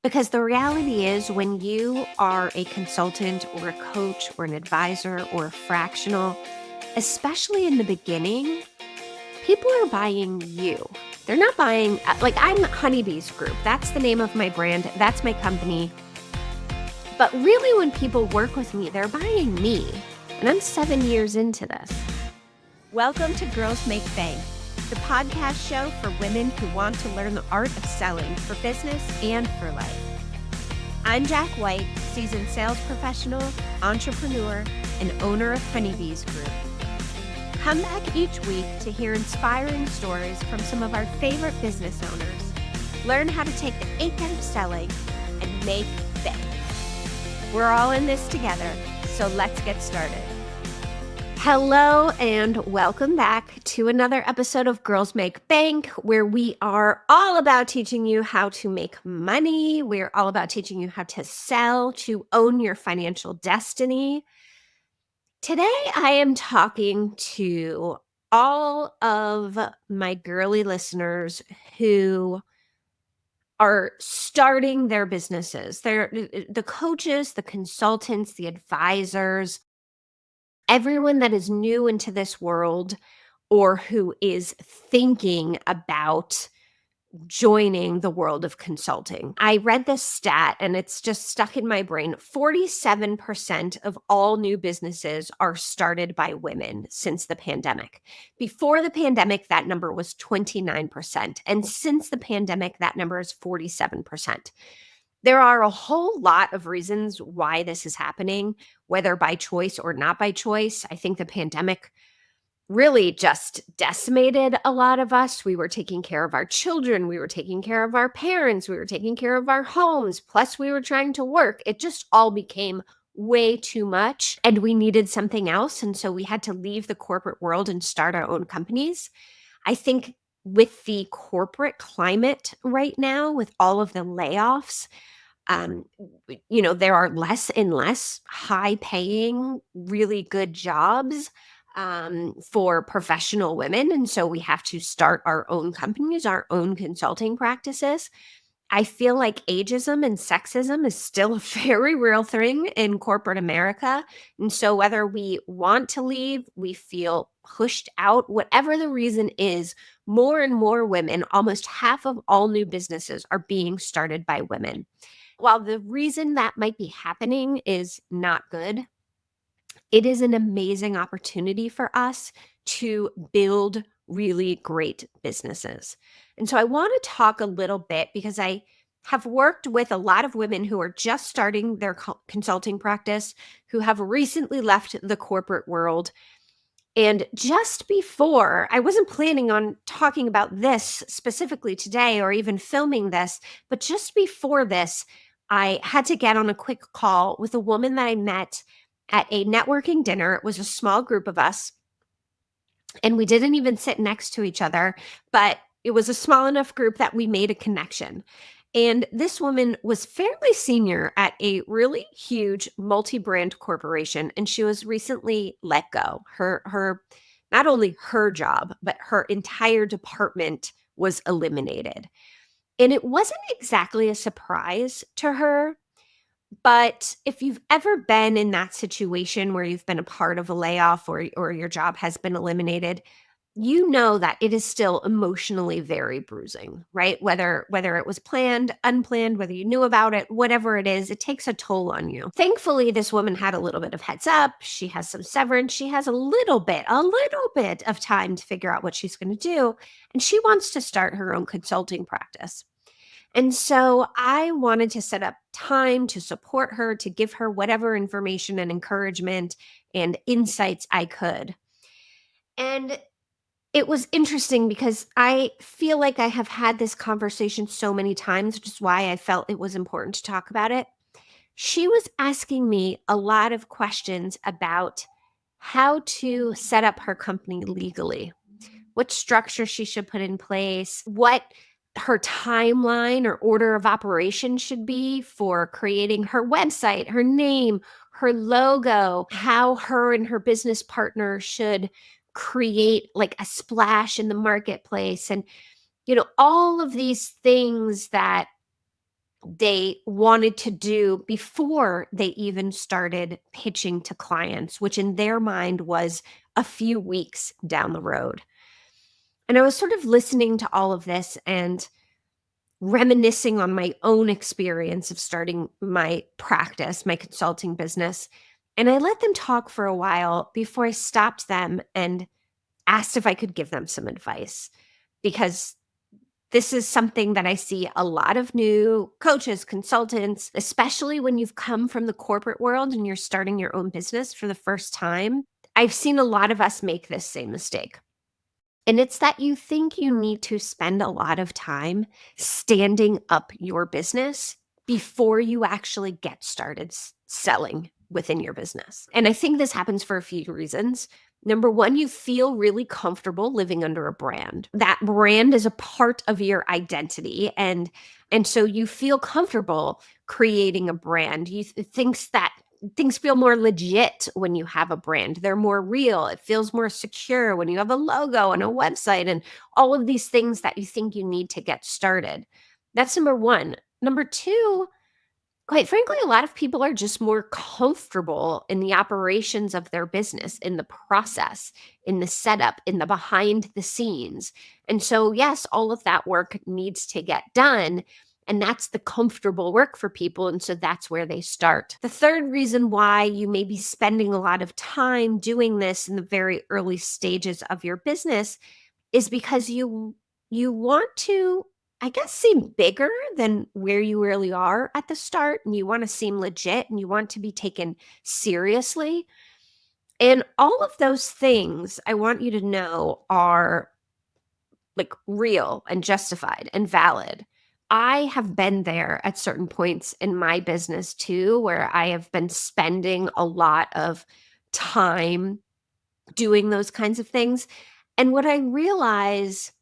Because the reality is, when you are a consultant or a coach or an advisor or a fractional, especially in the beginning, people are buying you. They're not buying, like I'm Honeybees Group. That's the name of my brand. That's my company. But really, when people work with me, they're buying me. And I'm 7 years into this. Welcome to Girls Make Bank, the podcast show for women who want to learn the art of selling for business and for life. I'm Jack White, seasoned sales professional, entrepreneur, and owner of Honeybees Group. Come back each week to hear inspiring stories from some of our favorite business owners. Learn how to take the ache out of selling and make bank. We're all in this together, so let's get started. Hello and welcome back to another episode of Girls Make Bank, where we are all about teaching you how to make money. We're all about teaching you how to sell, to own your financial destiny. Today, I am talking to all of my girly listeners who are starting their businesses. They're the coaches, the consultants, the advisors, everyone that is new into this world or who is thinking about joining the world of consulting. I read this stat and it's just stuck in my brain. 47% of all new businesses are started by women since the pandemic. Before the pandemic, that number was 29%. And since the pandemic, that number is 47%. There are a whole lot of reasons why this is happening, whether by choice or not by choice. I think the pandemic really just decimated a lot of us. We were taking care of our children. We were taking care of our parents. We were taking care of our homes. Plus, we were trying to work. It just all became way too much, and we needed something else. And so we had to leave the corporate world and start our own companies. I think with the corporate climate right now, with all of the layoffs, um, there are less and less high paying, really good jobs for professional women. And so we have to start our own companies, our own consulting practices. I feel like ageism and sexism is still a very real thing in corporate America. And so whether we want to leave, we feel pushed out, whatever the reason is, more and more women, almost half of all new businesses are being started by women. While the reason that might be happening is not good, it is an amazing opportunity for us to build really great businesses. And so I want to talk a little bit because I have worked with a lot of women who are just starting their consulting practice, who have recently left the corporate world. And just before, I wasn't planning on talking about this specifically today or even filming this, but just before this, I had to get on a quick call with a woman that I met at a networking dinner. It was a small group of us, and we didn't even sit next to each other, but it was a small enough group that we made a connection. And this woman was fairly senior at a really huge multi-brand corporation, and she was recently let go. Her not only her job, but her entire department was eliminated. And it wasn't exactly a surprise to her, but if you've ever been in that situation where you've been a part of a layoff or your job has been eliminated, you know that it is still emotionally very bruising, right? Whether it was planned, unplanned, whether you knew about it, whatever it is, it takes a toll on you. Thankfully, this woman had a little bit of heads up. She has some severance. She has a little bit of time to figure out what she's going to do, and she wants to start her own consulting practice. And so I wanted to set up time to support her, to give her whatever information and encouragement and insights I could. And it was interesting because I feel like I have had this conversation so many times, which is why I felt it was important to talk about it. She was asking me a lot of questions about how to set up her company legally, what structure she should put in place, what her timeline or order of operation should be for creating her website, her name, her logo, how her and her business partner should create like a splash in the marketplace, and all of these things that they wanted to do before they even started pitching to clients, which in their mind was a few weeks down the road. And I was sort of listening to all of this and reminiscing on my own experience of starting my practice, my consulting business. And I let them talk for a while before I stopped them and asked if I could give them some advice, because this is something that I see a lot of new coaches, consultants, especially when you've come from the corporate world and you're starting your own business for the first time. I've seen a lot of us make this same mistake. And it's that you think you need to spend a lot of time standing up your business before you actually get started selling within your business. And I think this happens for a few reasons. Number one, you feel really comfortable living under a brand. That brand is a part of your identity, and so you feel comfortable creating a brand. You thinks that things feel more legit when you have a brand. They're more real. It feels more secure when you have a logo and a website and all of these things that you think you need to get started. That's number one. Number two, quite frankly, a lot of people are just more comfortable in the operations of their business, in the process, in the setup, in the behind the scenes. And so, yes, all of that work needs to get done. And that's the comfortable work for people. And so that's where they start. The third reason why you may be spending a lot of time doing this in the very early stages of your business is because you want to, I guess, seem bigger than where you really are at the start, and you wanna seem legit, and you want to be taken seriously, and all of those things, I want you to know, are, like, real and justified and valid. I have been there at certain points in my business too, where I have been spending a lot of time doing those kinds of things, and what I realize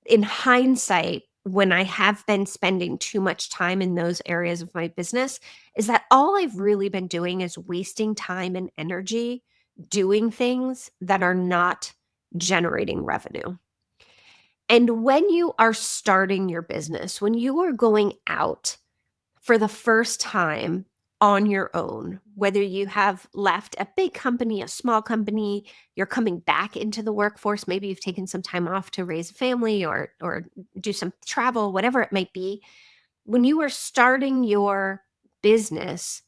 in hindsight, when I have been spending too much time in those areas of my business, is that all I've really been doing is wasting time and energy doing things that are not generating revenue. And when you are starting your business, when you are going out for the first time on your own, whether you have left a big company, a small company, you're coming back into the workforce, maybe you've taken some time off to raise a family or do some travel, whatever it might be. When you are starting your business,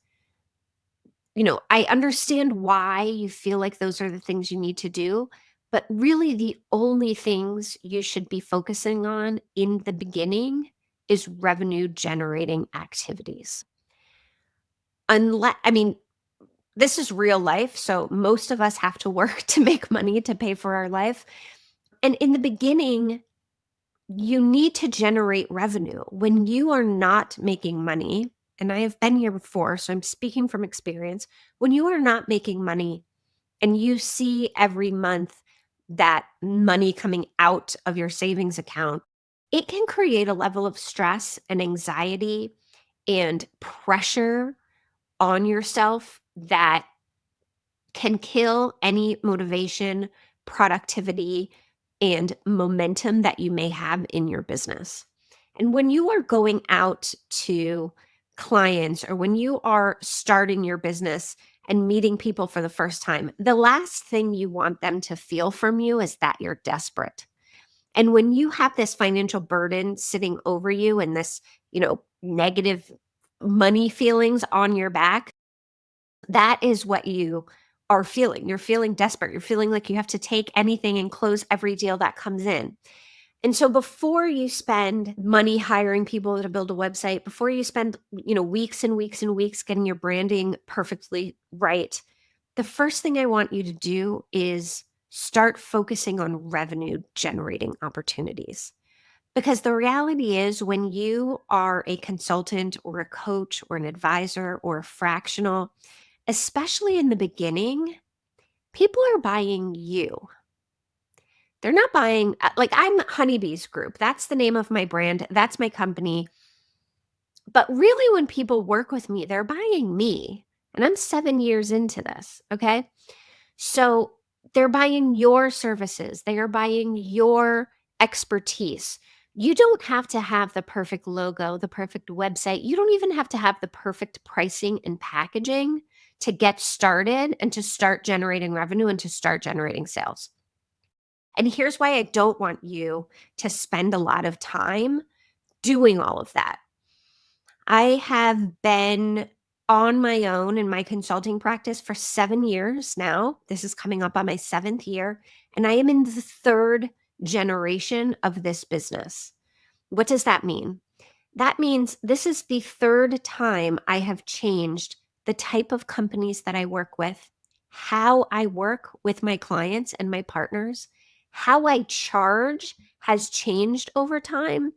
I understand why you feel like those are the things you need to do, but really the only things you should be focusing on in the beginning is revenue generating activities. Unless, I mean, this is real life, so most of us have to work to make money to pay for our life. And in the beginning, you need to generate revenue. When you are not making money, and I have been here before, so I'm speaking from experience. When you are not making money and you see every month that money coming out of your savings account, it can create a level of stress and anxiety and pressure on yourself that can kill any motivation, productivity, and momentum that you may have in your business. And when you are going out to clients or when you are starting your business and meeting people for the first time, the last thing you want them to feel from you is that you're desperate. And when you have this financial burden sitting over you and this, negative money feelings on your back, that is what you are feeling. You're feeling desperate. You're feeling like you have to take anything and close every deal that comes in. And so before you spend money hiring people to build a website, before you spend, weeks and weeks and weeks getting your branding perfectly right, the first thing I want you to do is start focusing on revenue generating opportunities. Because the reality is, when you are a consultant or a coach or an advisor or a fractional, especially in the beginning, people are buying you. They're not buying, like, I'm Honeybees Group. That's the name of my brand. That's my company. But really, when people work with me, they're buying me. And I'm 7 years into this. Okay. So they're buying your services, they are buying your expertise, You don't have to have the perfect logo, the perfect website. You don't even have to have the perfect pricing and packaging to get started and to start generating revenue and to start generating sales. And here's why I don't want you to spend a lot of time doing all of that. I have been on my own in my consulting practice for 7 years now. This is coming up on my 7th year, and I am in the 3rd generation of this business. What does that mean? That means this is the 3rd time I have changed the type of companies that I work with, how I work with my clients and my partners, how I charge has changed over time.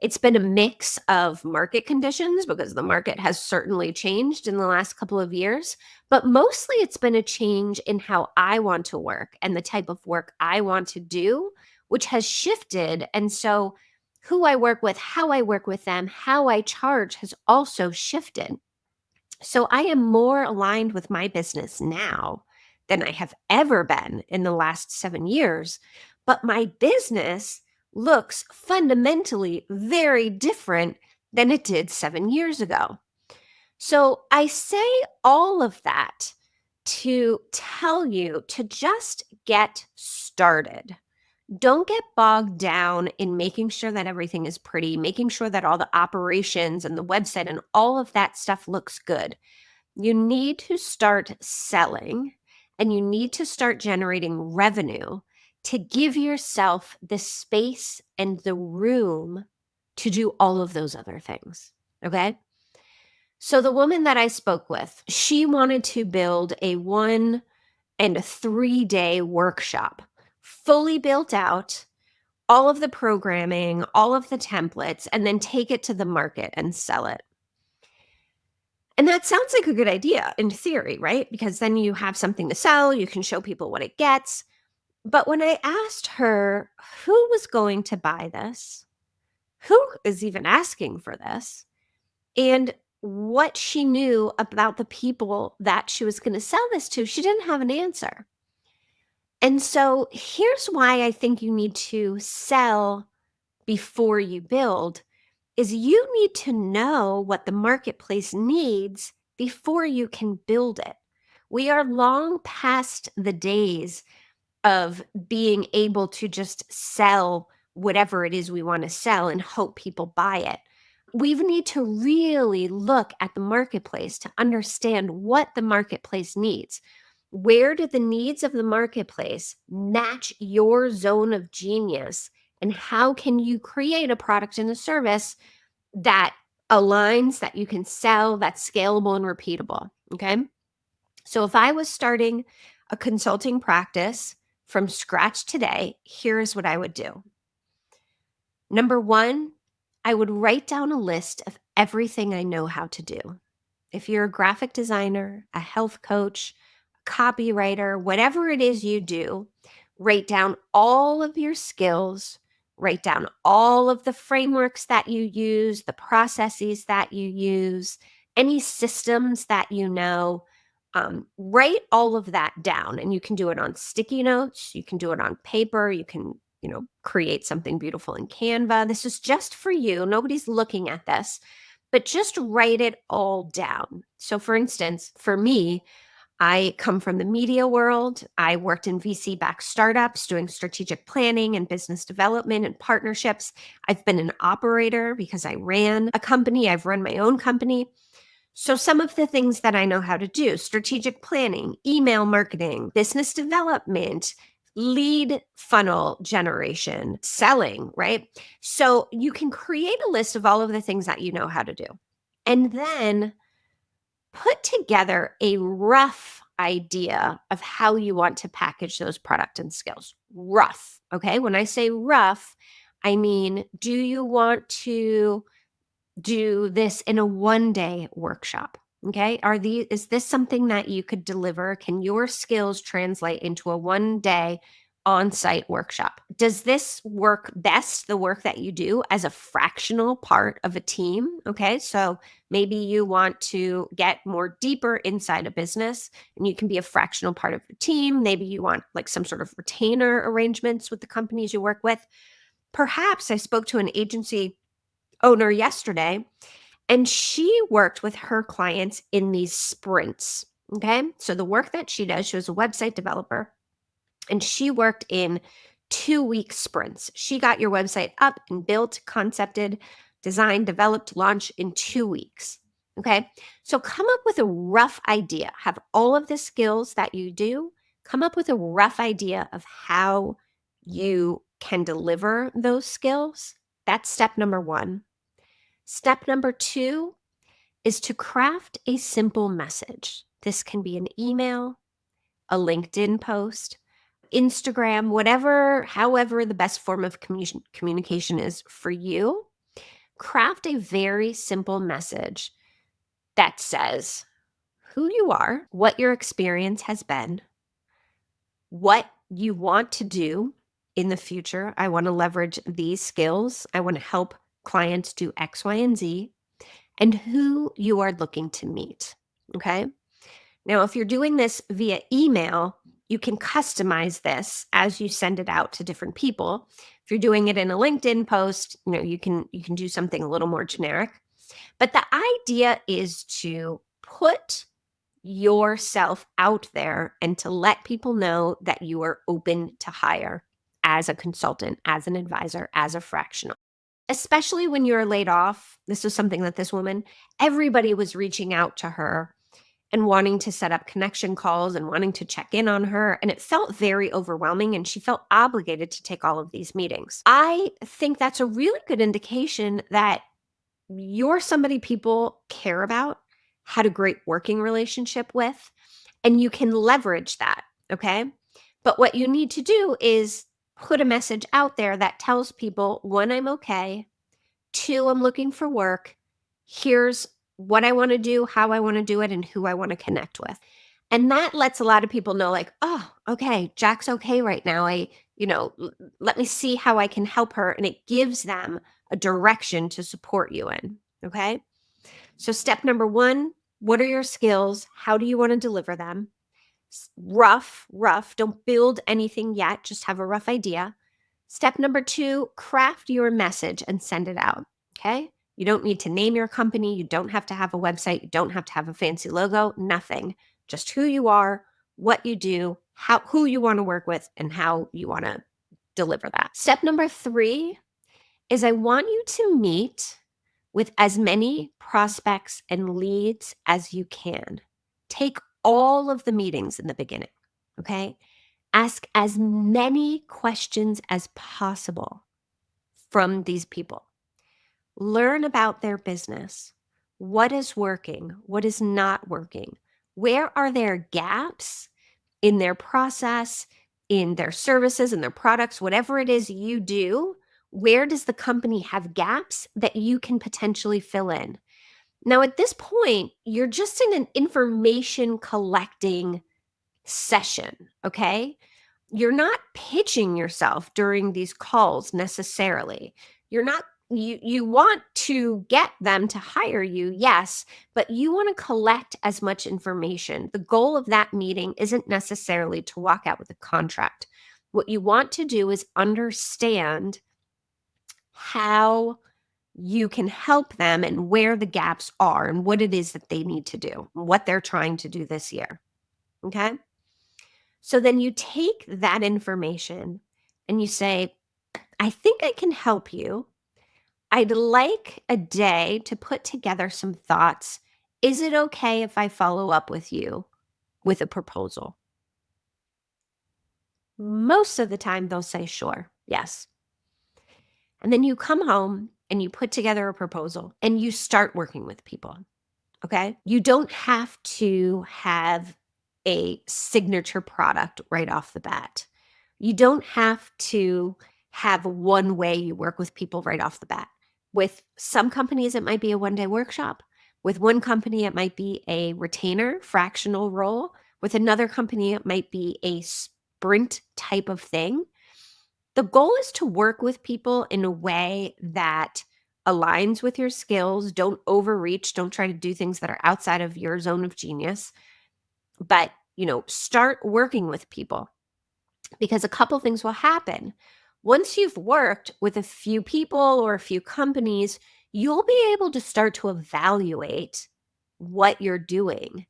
It's been a mix of market conditions because the market has certainly changed in the last couple of years, but mostly it's been a change in how I want to work and the type of work I want to do, which has shifted. And so who I work with, how I work with them, how I charge has also shifted. So I am more aligned with my business now than I have ever been in the last 7 years. But my business looks fundamentally very different than it did 7 years ago. So I say all of that to tell you to just get started. Don't get bogged down in making sure that everything is pretty, making sure that all the operations and the website and all of that stuff looks good. You need to start selling and you need to start generating revenue to give yourself the space and the room to do all of those other things. Okay. So, the woman that I spoke with, she wanted to build a 1 and 3 day workshop, fully built out, all of the programming, all of the templates, and then take it to the market and sell it. And that sounds like a good idea in theory, right? Because then you have something to sell, you can show people what it gets. But when I asked her who was going to buy this, who is even asking for this, and what she knew about the people that she was going to sell this to, she didn't have an answer. And so here's why I think you need to sell before you build is you need to know what the marketplace needs before you can build it. We are long past the days of being able to just sell whatever it is we want to sell and hope people buy it. We need to really look at the marketplace to understand what the marketplace needs. Where do the needs of the marketplace match your zone of genius? And how can you create a product and a service that aligns, that you can sell, that's scalable and repeatable? Okay. So if I was starting a consulting practice from scratch today, here's what I would do. Number one, I would write down a list of everything I know how to do. If you're a graphic designer, a health coach, a copywriter, whatever it is you do, write down all of your skills, write down all of the frameworks that you use, the processes that you use, any systems that you know. Write all of that down, and you can do it on sticky notes, you can do it on paper, you can create something beautiful in Canva. This is just for you. Nobody's looking at this, but just write it all down. So, for instance, for me, I come from the media world. I worked in VC backed startups doing strategic planning and business development and partnerships. I've been an operator because I ran a company, I've run my own company. So, some of the things that I know how to do: strategic planning, email marketing, business development, lead funnel generation, selling, right? So, you can create a list of all of the things that you know how to do. And then put together a rough idea of how you want to package those product and skills. Rough. Okay. When I say rough, I mean, do you want to do this in a 1 day workshop? Okay. Is this something that you could deliver? Can your skills translate into a 1 day on-site workshop? Does this work best, the work that you do, as a fractional part of a team? Okay. So maybe you want to get more deeper inside a business and you can be a fractional part of the team. Maybe you want like some sort of retainer arrangements with the companies you work with. Perhaps I spoke to an agency owner yesterday, and she worked with her clients in these sprints. Okay. So the work that she does, she was a website developer and she worked in 2-week sprints. She got your website up and built, concepted, designed, developed, launched in 2 weeks. Okay. So come up with a rough idea. Have all of the skills that you do, come up with a rough idea of how you can deliver those skills. That's step number one. Step number two is to craft a simple message. This can be an email, a LinkedIn post, Instagram, whatever, however, the best form of communication is for you. Craft a very simple message that says who you are, what your experience has been, what you want to do in the future. I want to leverage these skills. I want to help clients do X, Y, and Z, and who you are looking to meet. Okay. Now, if you're doing this via email, you can customize this as you send it out to different people. If you're doing it in a LinkedIn post, you can do something a little more generic. But the idea is to put yourself out there and to let people know that you are open to hire as a consultant, as an advisor, as a fractional. Especially when you're laid off. This is something that this woman, everybody was reaching out to her and wanting to set up connection calls and wanting to check in on her. And it felt very overwhelming, and she felt obligated to take all of these meetings. I think that's a really good indication that you're somebody people care about, had a great working relationship with, and you can leverage that. Okay. But what you need to do is put a message out there that tells people, one, I'm okay. Two, I'm looking for work. Here's what I want to do, how I want to do it, and who I want to connect with. And that lets a lot of people know, like, oh, okay, Jack's okay right now. Let me see how I can help her. And it gives them a direction to support you in. Okay. So, step number one, what are your skills? How do you want to deliver them? Rough. Don't build anything yet. Just have a rough idea. Step number two, craft your message and send it out. Okay. You don't need to name your company. You don't have to have a website. You don't have to have a fancy logo, nothing. Just who you are, what you do, who you want to work with, and how you want to deliver that. Step number three is I want you to meet with as many prospects and leads as you can. Take all of the meetings in the beginning. Okay. Ask as many questions as possible from these people. Learn about their business. What is working? What is not working? Where are there gaps in their process, in their services, in their products, whatever it is you do? Where does the company have gaps that you can potentially fill in? Now, at this point, you're just in an information collecting session, okay? You're not pitching yourself during these calls necessarily. You're not you want to get them to hire you, yes, but you want to collect as much information. The goal of that meeting isn't necessarily to walk out with a contract. What you want to do is understand how you can help them and where the gaps are and what it is that they need to do, what they're trying to do this year. Okay? So then you take that information and you say, I think I can help you. I'd like a day to put together some thoughts. Is it okay if I follow up with you with a proposal? Most of the time, they'll say, sure, yes. And then you come home and you put together a proposal and you start working with people. Okay. You don't have to have a signature product right off the bat. You don't have to have one way you work with people right off the bat. With some companies, it might be a 1-day workshop. With one company, it might be a retainer, fractional role. With another company, it might be a sprint type of thing. The goal is to work with people in a way that aligns with your skills. Don't overreach. Don't try to do things that are outside of your zone of genius. But, start working with people because a couple things will happen. Once you've worked with a few people or a few companies, you'll be able to start to evaluate what you're doing.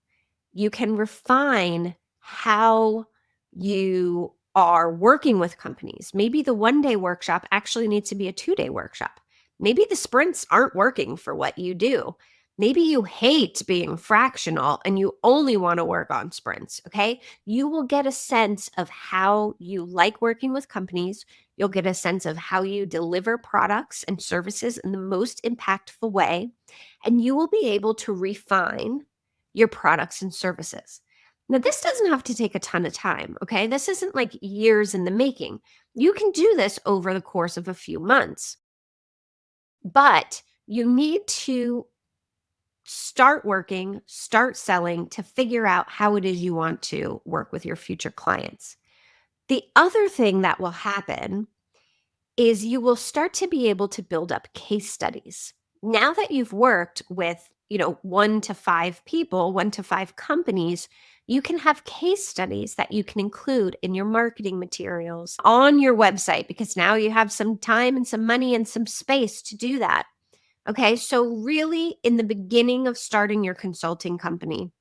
You can refine how you are working with companies. Maybe the 1-day workshop actually needs to be a 2-day workshop. Maybe the sprints aren't working for what you do. Maybe you hate being fractional and you only want to work on sprints, okay? You will get a sense of how you like working with companies. You'll get a sense of how you deliver products and services in the most impactful way, and you will be able to refine your products and services. Now, this doesn't have to take a ton of time, okay? This isn't like years in the making. You can do this over the course of a few months, but you need to start working, start selling to figure out how it is you want to work with your future clients. The other thing that will happen is you will start to be able to build up case studies. Now that you've worked with, 1 to 5 people, 1 to 5 companies, you can have case studies that you can include in your marketing materials on your website because now you have some time and some money and some space to do that. Okay, so really in the beginning of starting your consulting company,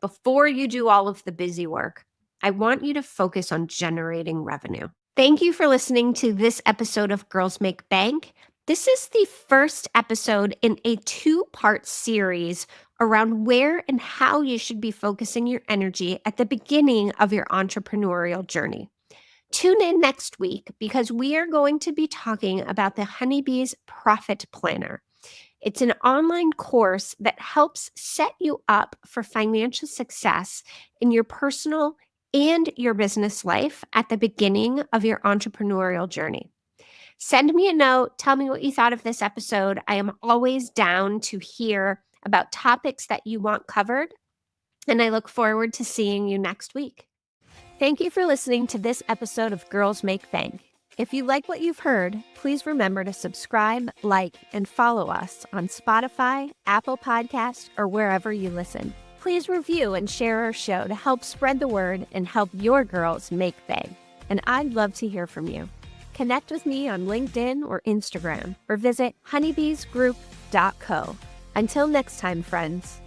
before you do all of the busy work, I want you to focus on generating revenue. Thank you for listening to this episode of Girls Make Bank. This is the first episode in a 2-part series around where and how you should be focusing your energy at the beginning of your entrepreneurial journey. Tune in next week because we are going to be talking about the Honeybee's Profit Planner. It's an online course that helps set you up for financial success in your personal and your business life at the beginning of your entrepreneurial journey. Send me a note. Tell me what you thought of this episode. I am always down to hear about topics that you want covered, and I look forward to seeing you next week. Thank you for listening to this episode of Girls Make Bank. If you like what you've heard, please remember to subscribe, like, and follow us on Spotify, Apple Podcasts, or wherever you listen. Please review and share our show to help spread the word and help your girls make bank. And I'd love to hear from you. Connect with me on LinkedIn or Instagram, or visit honeybeesgroup.co. Until next time, friends.